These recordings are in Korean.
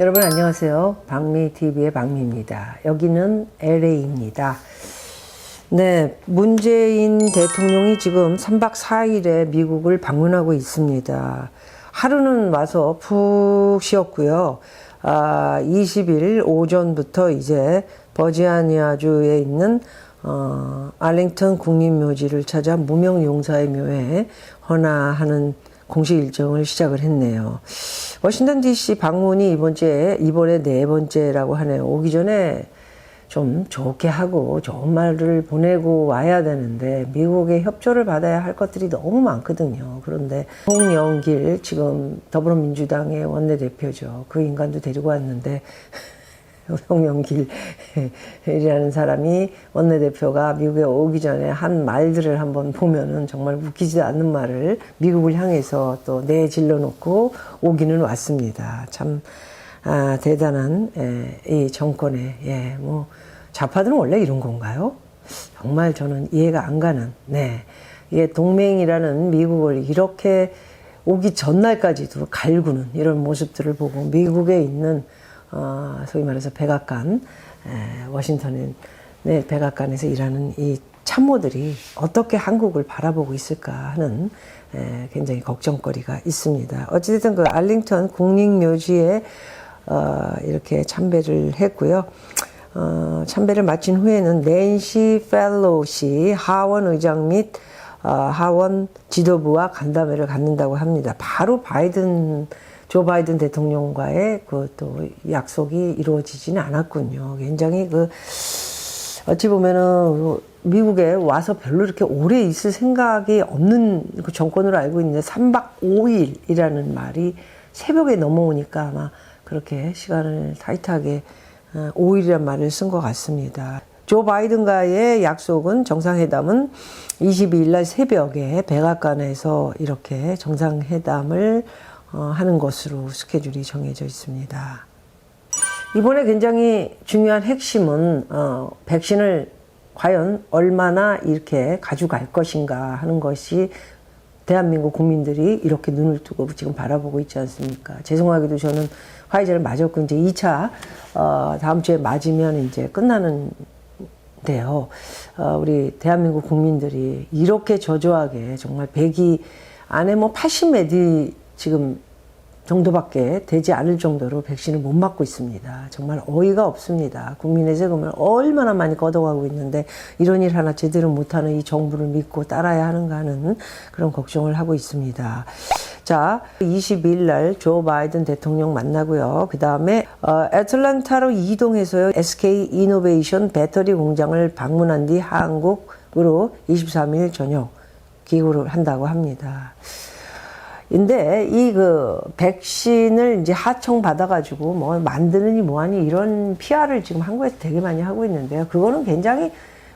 여러분 안녕하세요. 박미TV의 박미입니다. 여기는 LA입니다. 네, 문재인 대통령이 지금 3박 4일에 미국을 방문하고 있습니다. 하루는 와서 푹 쉬었고요. 20일 오전부터 이제 버지니아주에 있는 알링턴 국립묘지를 찾아 무명용사의 묘에 헌화하는 공식 일정을 시작을 했네요. 워싱턴 DC 방문이 이번에 네 번째라고 하네요. 오기 전에 좀 좋게 하고 좋은 말을 보내고 와야 되는데 미국의 협조를 받아야 할 것들이 너무 많거든요. 그런데 홍영길 지금 더불어민주당의 원내대표죠. 그 인간도 데리고 왔는데 홍영길이라는 사람이 원내대표가 미국에 오기 전에 한 말들을 한번 보면은 정말 웃기지도 않는 말을 미국을 향해서 또 내질러 놓고 오기는 왔습니다. 참 대단한 이 정권의 뭐 좌파들은 원래 이런 건가요? 정말 저는 이해가 안 가는 이게 동맹이라는 미국을 이렇게 오기 전날까지도 갈구는 이런 모습들을 보고 미국에 있는 소위 말해서 백악관, 워싱턴의 백악관에서 일하는 이 참모들이 어떻게 한국을 바라보고 있을까 하는 굉장히 걱정거리가 있습니다. 어찌됐든 그 알링턴 국립묘지에 이렇게 참배를 했고요. 참배를 마친 후에는 낸시 펠로시 하원 의장 및 하원 지도부와 간담회를 갖는다고 합니다. 바로 조 바이든 대통령과의 또 약속이 이루어지지는 않았군요. 굉장히 어찌 보면은 미국에 와서 별로 이렇게 오래 있을 생각이 없는 그 정권으로 알고 있는데 3박 5일이라는 말이 새벽에 넘어오니까 아마 그렇게 시간을 타이트하게 5일이란 말을 쓴 것 같습니다. 조 바이든과의 약속은 정상회담은 22일 날 새벽에 백악관에서 이렇게 정상회담을 하는 것으로 스케줄이 정해져 있습니다. 이번에 굉장히 중요한 핵심은 백신을 과연 얼마나 이렇게 가져갈 것인가 하는 것이 대한민국 국민들이 이렇게 눈을 뜨고 지금 바라보고 있지 않습니까? 죄송하게도 저는 화이자를 맞았고 이제 2차 다음 주에 맞으면 이제 끝나는데요. 우리 대한민국 국민들이 이렇게 저조하게 정말 100이 안에 뭐 80몇 지금 정도밖에 되지 않을 정도로 백신을 못 맞고 있습니다. 정말 어이가 없습니다. 국민의 세금을 얼마나 많이 걷어가고 있는데 이런 일 하나 제대로 못하는 이 정부를 믿고 따라야 하는가 하는 그런 걱정을 하고 있습니다. 자, 22일 날 조 바이든 대통령 만나고요. 그 다음에 애틀랜타로 이동해서요. SK 이노베이션 배터리 공장을 방문한 뒤 한국으로 23일 저녁 귀국을 한다고 합니다. 근데 백신을 이제 하청 받아가지고 뭐 만드느니 뭐하니 이런 PR을 지금 한국에서 되게 많이 하고 있는데요. 그거는 굉장히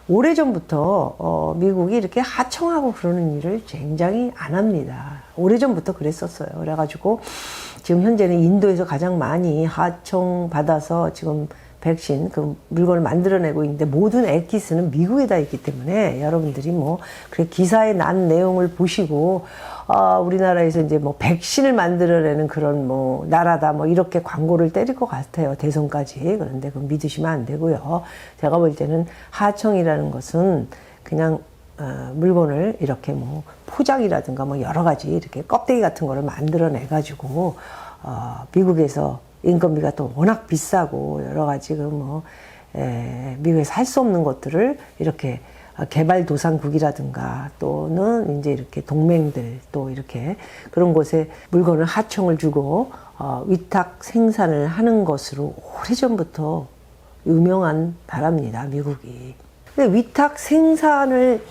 오래전부터 미국이 이렇게 하청하고 그러는 일을 굉장히 안 합니다. 오래전부터 그랬었어요. 그래가지고 지금 현재는 인도에서 가장 많이 하청 받아서 지금 백신 그 물건을 만들어내고 있는데 모든 액기스는 미국에다 있기 때문에 여러분들이 뭐 그래 기사에 난 내용을 보시고 우리나라에서 이제 뭐 백신을 만들어내는 그런 뭐 나라다 뭐 이렇게 광고를 때릴 것 같아요. 대선까지. 그런데 그건 믿으시면 안 되고요. 제가 볼 때는 하청이라는 것은 그냥 물건을 이렇게 뭐 포장이라든가 뭐 여러 가지 이렇게 껍데기 같은 거를 만들어내 가지고 미국에서 인건비가 또 워낙 비싸고 여러 가지 미국에서 할 수 없는 것들을 이렇게 개발도상국이라든가 또는 이제 이렇게 동맹들 또 이렇게 그런 곳에 물건을 하청을 주고 위탁 생산을 하는 것으로 오래전부터 유명한 나라입니다, 미국이. 근데 위탁 생산을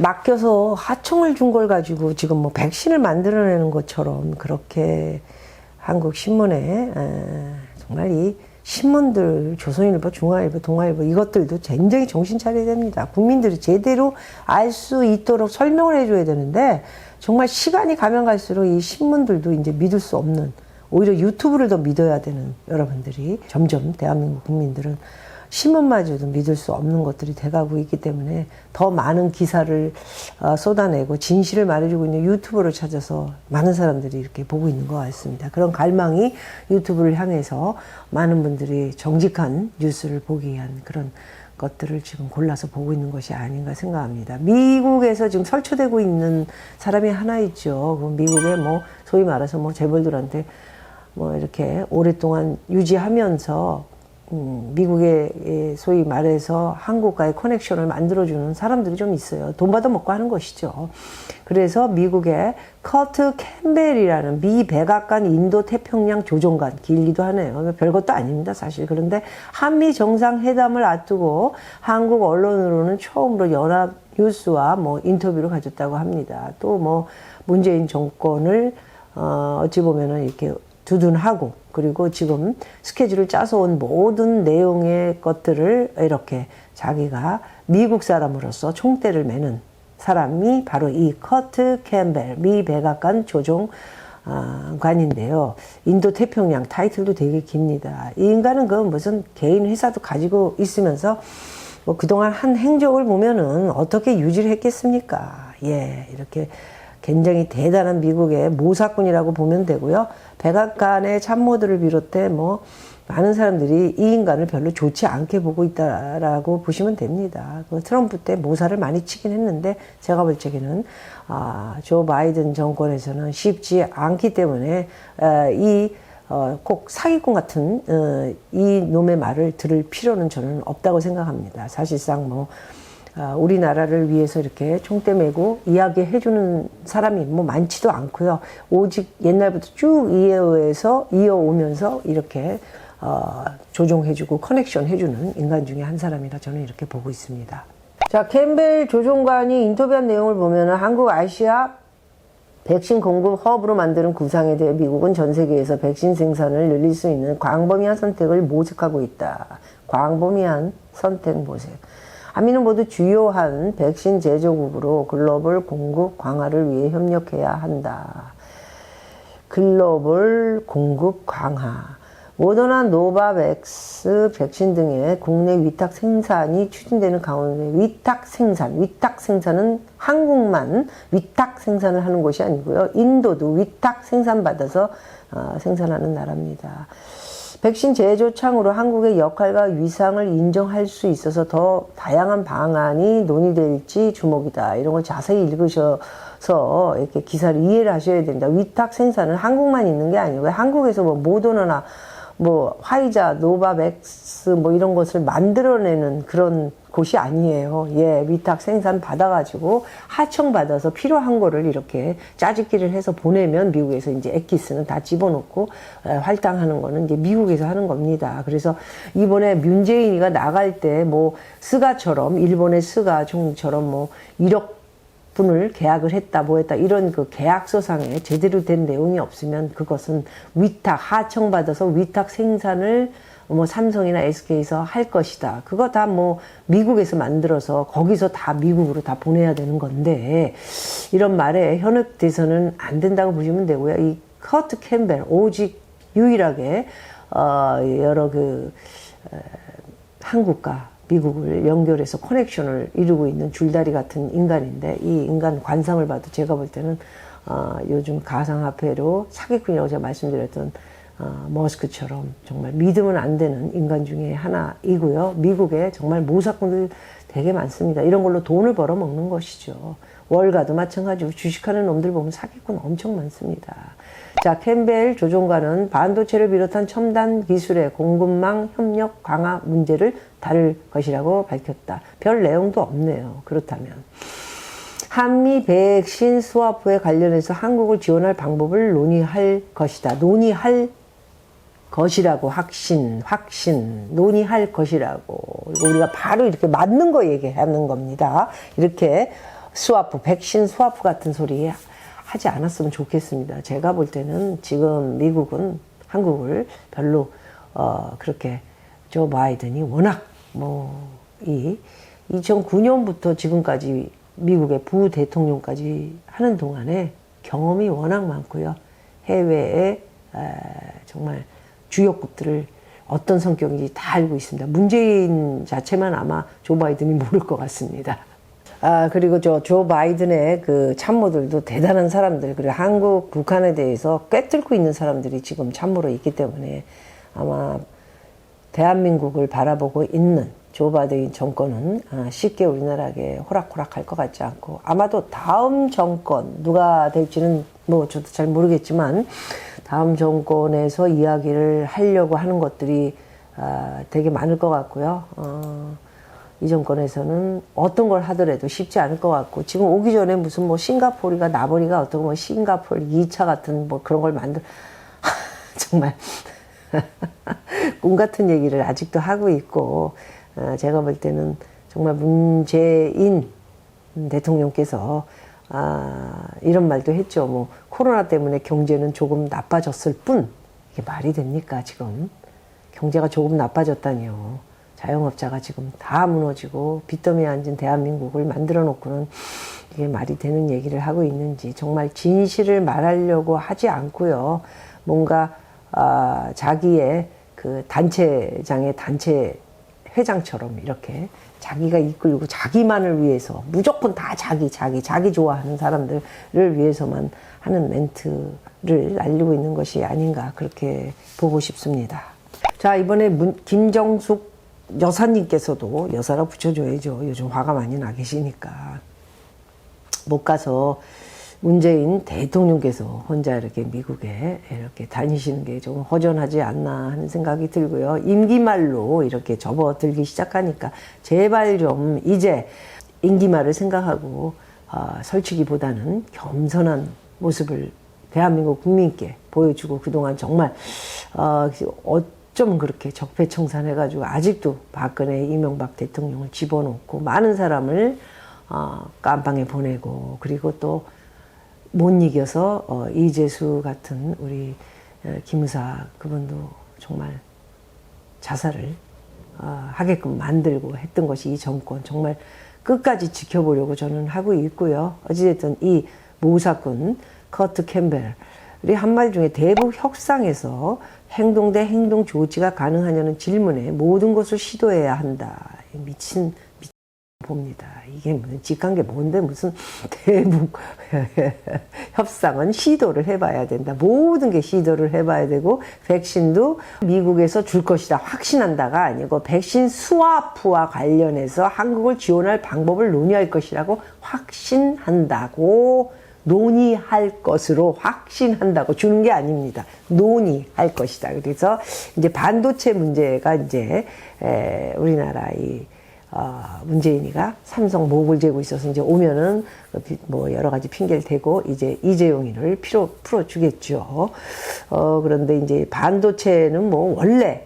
맡겨서 하청을 준 걸 가지고 지금 뭐 백신을 만들어내는 것처럼 그렇게 한국 신문에 정말 이 신문들 조선일보, 중앙일보, 동아일보 이것들도 굉장히 정신 차려야 됩니다. 국민들이 제대로 알 수 있도록 설명을 해줘야 되는데 정말 시간이 가면 갈수록 이 신문들도 이제 믿을 수 없는 오히려 유튜브를 더 믿어야 되는 여러분들이 점점 대한민국 국민들은 신문마저도 믿을 수 없는 것들이 돼가고 있기 때문에 더 많은 기사를 쏟아내고 진실을 말해주고 있는 유튜브를 찾아서 많은 사람들이 이렇게 보고 있는 것 같습니다. 그런 갈망이 유튜브를 향해서 많은 분들이 정직한 뉴스를 보기 위한 그런 것들을 지금 골라서 보고 있는 것이 아닌가 생각합니다. 미국에서 지금 설치되고 있는 사람이 하나 있죠. 그 미국의 뭐 소위 말해서 뭐 재벌들한테 뭐 이렇게 오랫동안 유지하면서 미국의 소위 말해서 한국과의 커넥션을 만들어주는 사람들이 좀 있어요. 돈 받아 먹고 하는 것이죠. 그래서 미국의 커트 캠벨이라는 미 백악관 인도 태평양 조종관, 길기도 하네요. 별것도 아닙니다, 사실. 그런데 한미 정상회담을 앞두고 한국 언론으로는 처음으로 연합 뉴스와 뭐 인터뷰를 가졌다고 합니다. 또 뭐 문재인 정권을 어찌 보면은 이렇게 두둔하고, 그리고 지금 스케줄을 짜서 온 모든 내용의 것들을 이렇게 자기가 미국 사람으로서 총대를 매는 사람이 바로 이 커트 캠벨, 미 백악관 조종관인데요. 인도 태평양 타이틀도 되게 깁니다. 이 인간은 그 무슨 개인 회사도 가지고 있으면서 뭐 그동안 한 행적을 보면은 어떻게 유지를 했겠습니까? 예, 이렇게 굉장히 대단한 미국의 모사꾼이라고 보면 되고요. 백악관의 참모들을 비롯해 뭐 많은 사람들이 이 인간을 별로 좋지 않게 보고 있다라고 보시면 됩니다. 그 트럼프 때 모사를 많이 치긴 했는데 제가 볼 적에는 조 바이든 정권에서는 쉽지 않기 때문에 꼭 사기꾼 같은 이 놈의 말을 들을 필요는 저는 없다고 생각합니다. 사실상 뭐 우리나라를 위해서 이렇게 총대 메고 이야기해주는 사람이 뭐 많지도 않고요. 오직 옛날부터 쭉 이어오면서 이렇게 조종해주고 커넥션 해주는 인간 중에 한 사람이라 저는 이렇게 보고 있습니다. 자, 캠벨 조종관이 인터뷰한 내용을 보면 한국 아시아 백신 공급 허브로 만드는 구상에 대해 미국은 전 세계에서 백신 생산을 늘릴 수 있는 광범위한 선택을 모색하고 있다. 광범위한 선택 모색. 한미는 모두 주요한 백신 제조국으로 글로벌 공급 강화를 위해 협력해야 한다. 글로벌 공급 강화. 모더나, 노바백스 백신 등의 국내 위탁 생산이 추진되는 가운데 위탁 생산은 한국만 위탁 생산을 하는 곳이 아니고요. 인도도 위탁 생산받아서 생산하는 나라입니다. 백신 제조창으로 한국의 역할과 위상을 인정할 수 있어서 더 다양한 방안이 논의될지 주목이다. 이런 걸 자세히 읽으셔서 이렇게 기사를 이해를 하셔야 된다. 위탁 생산은 한국만 있는 게 아니고 한국에서 뭐 모더나나 뭐 화이자, 노바백스 뭐 이런 것을 만들어내는 그런 곳이 아니에요. 예, 위탁 생산 받아가지고 하청받아서 필요한 거를 이렇게 짜집기를 해서 보내면 미국에서 이제 엑기스는 다 집어넣고 할당하는 거는 이제 미국에서 하는 겁니다. 그래서 이번에 문재인이가 나갈 때 뭐 스가처럼 일본의 스가 총리처럼 뭐 1억 분을 계약을 했다, 뭐 했다, 이런 그 계약서상에 제대로 된 내용이 없으면 그것은 위탁, 하청받아서 위탁 생산을 뭐 삼성이나 SK에서 할 것이다. 그거 다 뭐 미국에서 만들어서 거기서 다 미국으로 다 보내야 되는 건데, 이런 말에 현혹돼서는 안 된다고 보시면 되고요. 이 커트 캠벨, 오직 유일하게, 여러 한국과 미국을 연결해서 커넥션을 이루고 있는 줄다리 같은 인간인데, 이 인간 관상을 봐도 제가 볼 때는 요즘 가상화폐로 사기꾼이라고 제가 말씀드렸던 머스크처럼 정말 믿으면 안 되는 인간 중에 하나이고요. 미국에 정말 모사꾼들 되게 많습니다. 이런 걸로 돈을 벌어먹는 것이죠. 월가도 마찬가지고 주식하는 놈들 보면 사기꾼 엄청 많습니다. 자, 캠벨 조종관은 반도체를 비롯한 첨단 기술의 공급망 협력 강화 문제를 다룰 것이라고 밝혔다. 별 내용도 없네요. 그렇다면 한미 백신 스와프에 관련해서 한국을 지원할 방법을 논의할 것이다. 논의할 것이라고, 논의할 것이라고. 우리가 바로 이렇게 맞는 거 얘기하는 겁니다. 이렇게 스와프, 백신 스와프 같은 소리 하지 않았으면 좋겠습니다. 제가 볼 때는 지금 미국은 한국을 별로 그렇게 조 바이든이 워낙 이 2009년부터 지금까지 미국의 부대통령까지 하는 동안에 경험이 워낙 많고요. 해외에 정말 주요국들을 어떤 성격인지 다 알고 있습니다. 문재인 자체만 아마 조 바이든이 모를 것 같습니다. 그리고 조 바이든의 그 참모들도 대단한 사람들, 그리고 한국, 북한에 대해서 꿰뚫고 있는 사람들이 지금 참모로 있기 때문에 아마 대한민국을 바라보고 있는 조 바이든 정권은 쉽게 우리나라에게 호락호락할 것 같지 않고, 아마도 다음 정권, 누가 될지는 뭐 저도 잘 모르겠지만, 다음 정권에서 이야기를 하려고 하는 것들이 되게 많을 것 같고요. 이 정권에서는 어떤 걸 하더라도 쉽지 않을 것 같고, 지금 오기 전에 무슨 뭐 싱가포르가 나버리가 어떤 뭐 싱가포르 2차 같은 뭐 그런 걸 정말 꿈 같은 얘기를 아직도 하고 있고, 제가 볼 때는 정말 문재인 대통령께서 이런 말도 했죠. 뭐 코로나 때문에 경제는 조금 나빠졌을 뿐, 이게 말이 됩니까? 지금 경제가 조금 나빠졌다니요. 자영업자가 지금 다 무너지고 빚더미에 앉은 대한민국을 만들어 놓고는 이게 말이 되는 얘기를 하고 있는지, 정말 진실을 말하려고 하지 않고요. 뭔가 자기의 그 단체장의 단체 회장처럼 이렇게 자기가 이끌고 자기만을 위해서 무조건 다 자기 좋아하는 사람들을 위해서만 하는 멘트를 날리고 있는 것이 아닌가, 그렇게 보고 싶습니다. 자, 이번에 김정숙 여사님께서도, 여사라 붙여줘야죠. 요즘 화가 많이 나 계시니까. 못 가서 문재인 대통령께서 혼자 이렇게 미국에 이렇게 다니시는 게 좀 허전하지 않나 하는 생각이 들고요. 임기말로 이렇게 접어들기 시작하니까 제발 좀 이제 임기말을 생각하고 설치기보다는 겸손한 모습을 대한민국 국민께 보여주고, 그동안 정말 어쩜 그렇게 적폐청산해가지고 아직도 박근혜, 이명박 대통령을 집어넣고 많은 사람을 깜빵에 보내고, 그리고 또 못 이겨서 이재수 같은 우리 기무사 그분도 정말 자살을 하게끔 만들고 했던 것이 이 정권 정말 끝까지 지켜보려고 저는 하고 있고요. 어찌됐든 이 모사꾼 커트 캠벨이 한 말 중에 대북 협상에서 행동 대 행동 조치가 가능하냐는 질문에 모든 것을 시도해야 한다. 미친 봅니다. 이게 무슨 직한 게 뭔데, 무슨 대북 협상은 시도를 해봐야 된다. 모든 게 시도를 해봐야 되고, 백신도 미국에서 줄 것이다 확신한다가 아니고, 백신 스와프와 관련해서 한국을 지원할 방법을 논의할 것이라고 확신한다고, 논의할 것으로 확신한다고 주는 게 아닙니다. 논의할 것이다. 그래서 이제 반도체 문제가 이제 우리나라 문재인이가 삼성 목을 재고 있어서 이제 오면은 뭐 여러 가지 핑계를 대고 이제 이재용이를 풀어주겠죠. 그런데 이제 반도체는 뭐 원래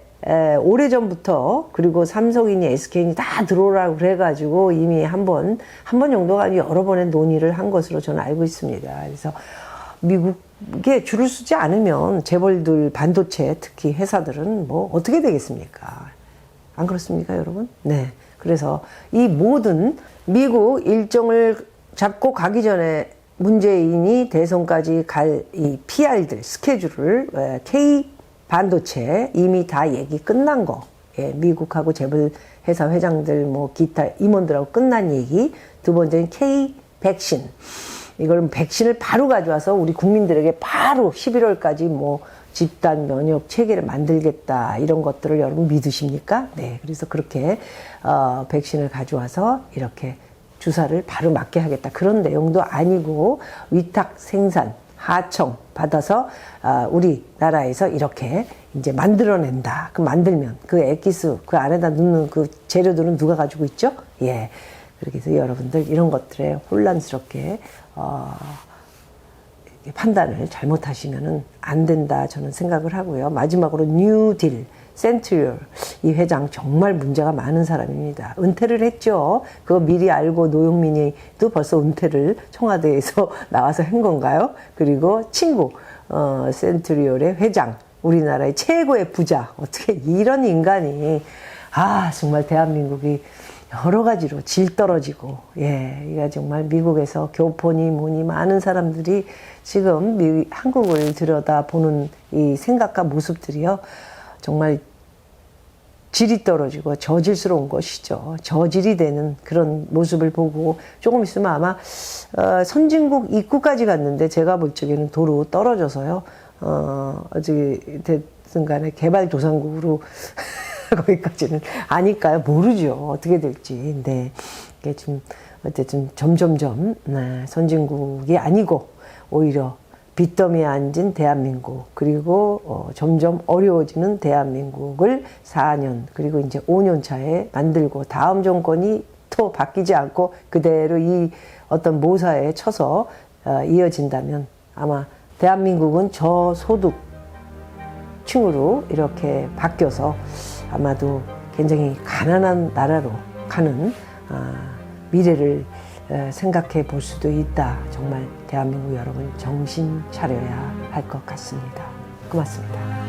오래전부터, 그리고 삼성이니 SK니 다 들어오라고 그래가지고 이미 한 번 정도가 아니고 여러 번의 논의를 한 것으로 저는 알고 있습니다. 그래서 미국에 줄을 서지 않으면 재벌들, 반도체 특히 회사들은 뭐 어떻게 되겠습니까? 안 그렇습니까, 여러분? 네. 그래서 이 모든 미국 일정을 잡고 가기 전에 문재인이 대선까지 갈 이 PR들 스케줄을 K 반도체 이미 다 얘기 끝난 거, 미국하고 재벌 회사 회장들 뭐 기타 임원들하고 끝난 얘기. 두 번째는 K 백신, 이걸 백신을 바로 가져와서 우리 국민들에게 바로 11월까지 뭐 집단 면역 체계를 만들겠다, 이런 것들을 여러분 믿으십니까? 네, 그래서 그렇게 백신을 가져와서 이렇게 주사를 바로 맞게 하겠다, 그런 내용도 아니고, 위탁 생산 하청 받아서 우리나라에서 이렇게 이제 만들어낸다. 그 만들면 그 액기스 그 안에다 넣는 그 재료들은 누가 가지고 있죠? 예. 그렇게 해서 여러분들 이런 것들에 혼란스럽게 판단을 잘못하시면은 안 된다, 저는 생각을 하고요. 마지막으로 뉴딜 센트리얼 이 회장 정말 문제가 많은 사람입니다. 은퇴를 했죠. 그거 미리 알고 노영민이도 벌써 은퇴를 청와대에서 나와서 한 건가요? 그리고 친구 센트리얼의 회장, 우리나라의 최고의 부자, 어떻게 이런 인간이 정말 대한민국이 여러 가지로 질 떨어지고, 이거 정말 미국에서 교포니 뭐니 많은 사람들이 지금 한국을 들여다보는 이 생각과 모습들이요, 정말 질이 떨어지고 저질스러운 것이죠. 저질이 되는 그런 모습을 보고 조금 있으면 아마 선진국 입구까지 갔는데 제가 볼 적에는 도로 떨어져서요. 어떻게 됐든 간에 개발도상국으로 거기까지는 아닐까요? 모르죠. 어떻게 될지. 근데 이게 좀 어쨌든 점점점 선진국이 아니고 오히려 빚더미에 앉은 대한민국, 그리고 점점 어려워지는 대한민국을 4년 그리고 이제 5년 차에 만들고 다음 정권이 또 바뀌지 않고 그대로 이 어떤 모사에 쳐서 이어진다면 아마 대한민국은 저소득 층으로 이렇게 바뀌어서 아마도 굉장히 가난한 나라로 가는 미래를 생각해 볼 수도 있다. 정말 대한민국 여러분 정신 차려야 할 것 같습니다. 고맙습니다.